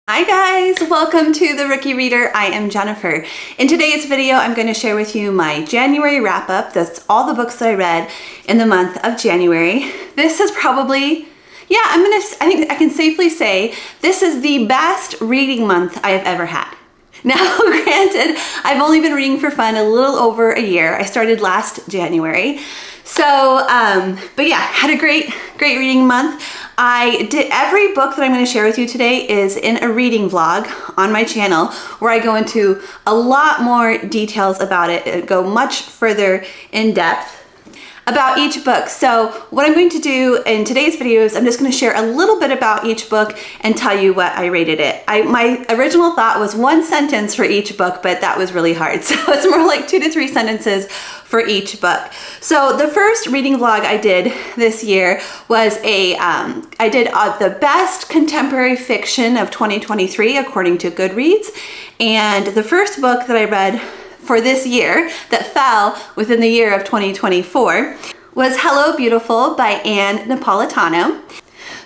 Hi guys, welcome to The Rookie Reader. I am Jennifer. In today's video, I'm going to share with you my January wrap-up. That's all the books that I read in the month of January. This is probably, I think I can safely say this is the best reading month I have ever had. Now, granted, I've only been reading for fun a little over a year. I started last January. So, but yeah, had a great reading month. Every book that I'm going to share with you today is in a reading vlog on my channel where I go into a lot more details about it, go much further in depth about each book. So what I'm going to do in today's video is I'm just going to share a little bit about each book and tell you what I rated it. My original thought was one sentence for each book, but that was really hard. So it's more like 2 to 3 sentences for each book. So the first reading vlog I did this year was I did the best contemporary fiction of 2023 according to Goodreads. And the first book that I read for this year that fell within the year of 2024 was Hello Beautiful by Anne Napolitano.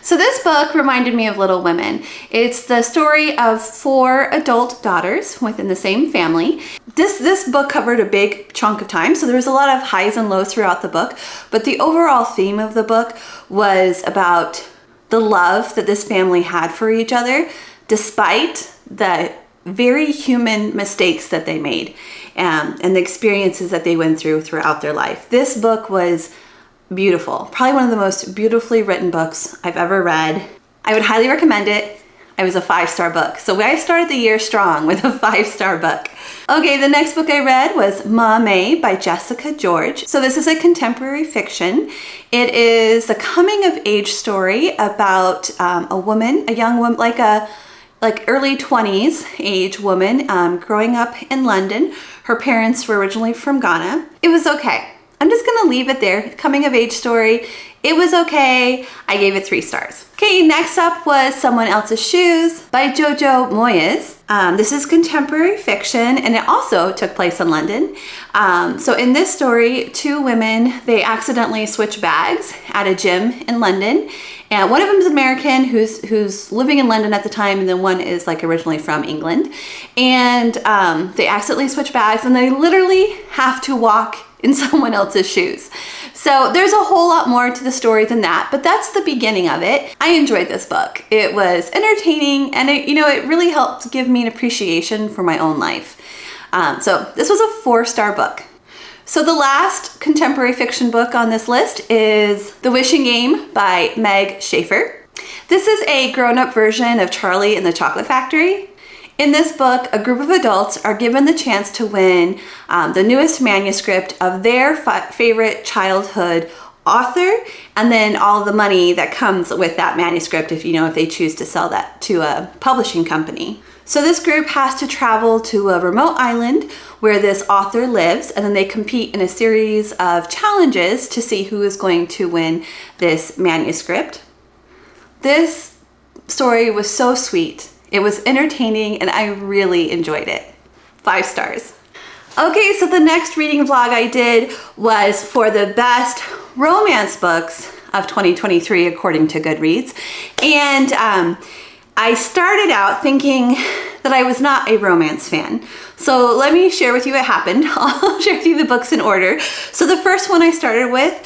So this book reminded me of Little Women. It's the story of 4 adult daughters within the same family. This book covered a big chunk of time, so there was a lot of highs and lows throughout the book, but the overall theme of the book was about the love that this family had for each other despite the very human mistakes that they made and the experiences that they went through throughout their life. This book was beautiful. Probably one of the most beautifully written books I've ever read. I would highly recommend it. It was a 5-star book. So I started the year strong with a 5-star book. Okay, the next book I read was Mame by Jessica George. So this is a contemporary fiction. It is a coming of age story about a young woman, like early 20s age woman growing up in London. Her parents were originally from Ghana. It was okay. I'm just gonna leave it there. Coming of age story. It was okay. I gave it 3 stars. Okay, next up was Someone Else's Shoes by Jojo Moyes. This is contemporary fiction and it also took place in London. So in this story, 2 women, they accidentally switch bags at a gym in London. And one of them is American who's living in London at the time, and then one is like originally from England. And they accidentally switch bags and they literally have to walk in someone else's shoes. So there's a whole lot more to the story than that, but that's the beginning of it. I enjoyed this book. It was entertaining and it really helped give me an appreciation for my own life. So this was a 4-star book. So the last contemporary fiction book on this list is The Wishing Game by Meg Schaefer. This is a grown-up version of Charlie and the Chocolate Factory. In this book, a group of adults are given the chance to win the newest manuscript of their favorite childhood author, and then all the money that comes with that manuscript if they choose to sell that to a publishing company. So this group has to travel to a remote island where this author lives, and then they compete in a series of challenges to see who is going to win this manuscript. This story was so sweet. It was entertaining and I really enjoyed it. 5 stars. Okay, so the next reading vlog I did was for the best romance books of 2023 according to Goodreads. And I started out thinking that I was not a romance fan. So let me share with you what happened. I'll share with you the books in order. So the first one I started with,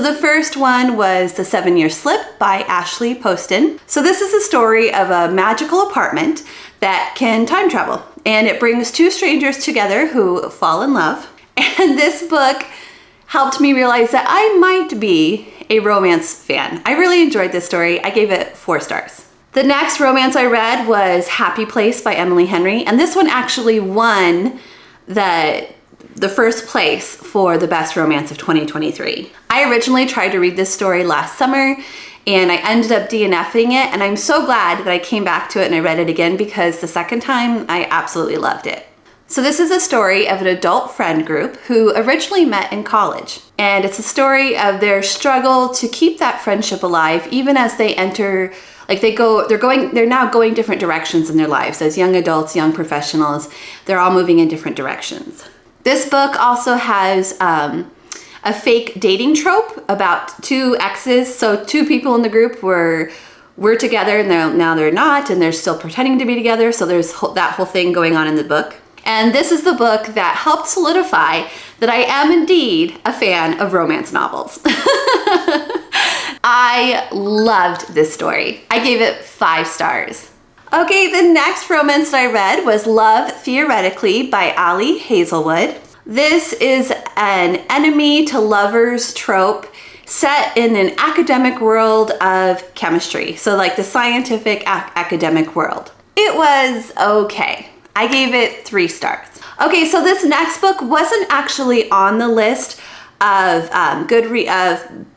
the first one was The 7-Year Slip by Ashley Poston. So this is a story of a magical apartment that can time travel, and it brings 2 strangers together who fall in love. And this book helped me realize that I might be a romance fan. I really enjoyed this story. I gave it 4 stars. The next romance I read was Happy Place by Emily Henry, and this one actually won the first place for the best romance of 2023. I originally tried to read this story last summer and I ended up DNFing it, and I'm so glad that I came back to it and I read it again because the second time I absolutely loved it. So this is a story of an adult friend group who originally met in college, and it's a story of their struggle to keep that friendship alive even as they enter, they're now going different directions in their lives. As young adults, young professionals, they're all moving in different directions. This book also has a fake dating trope about 2 exes. So 2 people in the group were we're together and now they're not, and they're still pretending to be together. So there's that whole thing going on in the book. And this is the book that helped solidify that I am indeed a fan of romance novels. I loved this story. I gave it 5 stars. Okay, the next romance that I read was Love Theoretically by Ali Hazelwood. This is an enemy to lovers trope set in an academic world of chemistry. So like the scientific academic world. It was okay. I gave it 3 stars. Okay, so this next book wasn't actually on the list of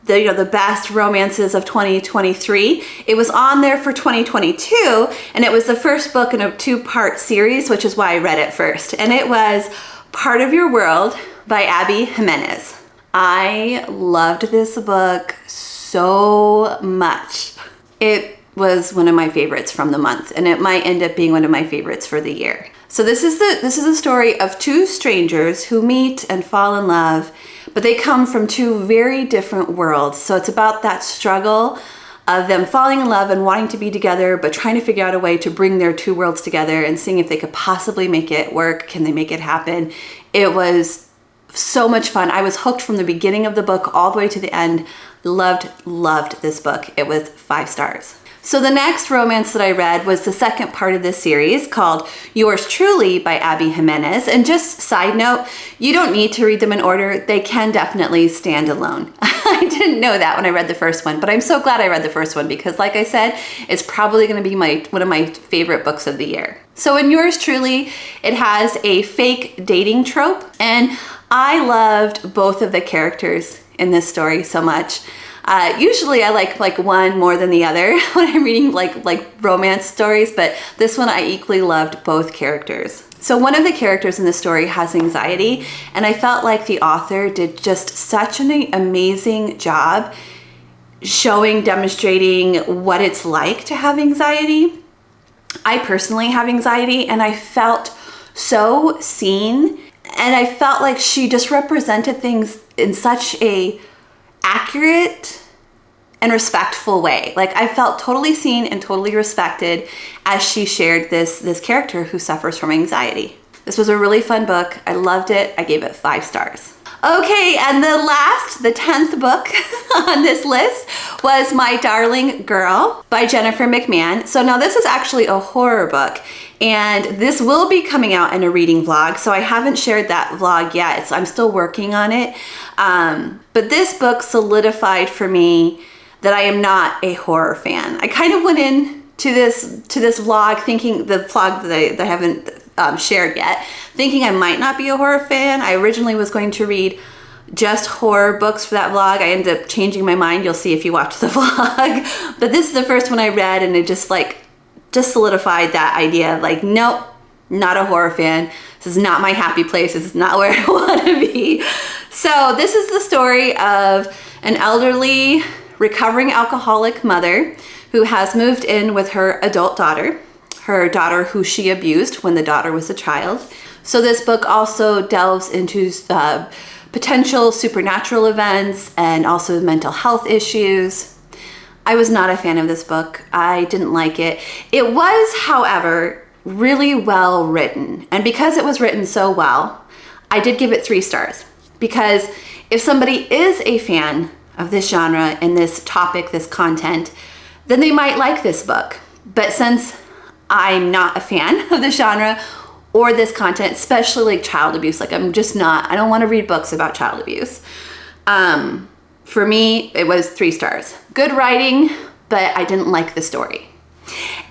the best romances of 2023. It was on there for 2022, and it was the first book in a 2-part series, which is why I read it first. And it was Part of Your World by Abby Jimenez. I loved this book so much. It was one of my favorites from the month, and it might end up being one of my favorites for the year. So this is the story of 2 strangers who meet and fall in love, but they come from 2 very different worlds. So it's about that struggle of them falling in love and wanting to be together, but trying to figure out a way to bring their 2 worlds together and seeing if they could possibly make it work. Can they make it happen? It was so much fun. I was hooked from the beginning of the book all the way to the end. Loved this book. It was 5 stars. So the next romance that I read was the second part of this series called Yours Truly by Abby Jimenez. And just side note, you don't need to read them in order. They can definitely stand alone. I didn't know that when I read the first one, but I'm so glad I read the first one because like I said, it's probably gonna be one of my favorite books of the year. So in Yours Truly, it has a fake dating trope, and I loved both of the characters in this story so much. Usually I like one more than the other when I'm reading like romance stories, but this one I equally loved both characters. So one of the characters in the story has anxiety, and I felt like the author did just such an amazing job demonstrating what it's like to have anxiety. I personally have anxiety, and I felt so seen, and I felt like she just represented things in such a accurate and respectful way. Like I felt totally seen and totally respected as she shared this character who suffers from anxiety. This was a really fun book. I loved it. I gave it 5 stars. Okay, and the 10th book on this list was My Darling Girl by Jennifer McMahon. So now this is actually a horror book, and this will be coming out in a reading vlog, so I haven't shared that vlog yet. So I'm still working on it. But this book solidified for me that I am not a horror fan. I kind of went into this vlog thinking, the vlog that I haven't shared yet, thinking I might not be a horror fan. I originally was going to read just horror books for that vlog. I ended up changing my mind. You'll see if you watch the vlog. But this is the first one I read, and it just solidified that idea of like, nope, not a horror fan. This is not my happy place. This is not where I want to be. So this is the story of an elderly, recovering alcoholic mother who has moved in with her adult daughter, who she abused when the daughter was a child. So this book also delves into potential supernatural events and also mental health issues. I was not a fan of this book. I didn't like it. It was, however, really well written. And because it was written so well, I did give it 3 stars. Because if somebody is a fan of this genre and this topic, this content, then they might like this book. But since I'm not a fan of the genre or this content, especially like child abuse, like I'm just not, I don't want to read books about child abuse. For me, it was 3 stars. Good writing, but I didn't like the story.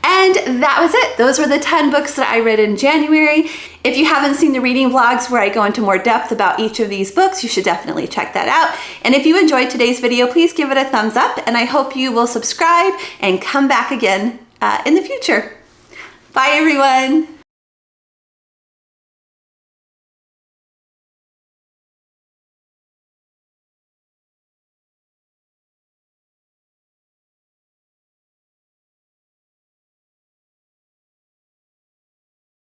And that was it. Those were the 10 books that I read in January. If you haven't seen the reading vlogs where I go into more depth about each of these books, you should definitely check that out. And if you enjoyed today's video, please give it a thumbs up, and I hope you will subscribe and come back again in the future. Bye everyone.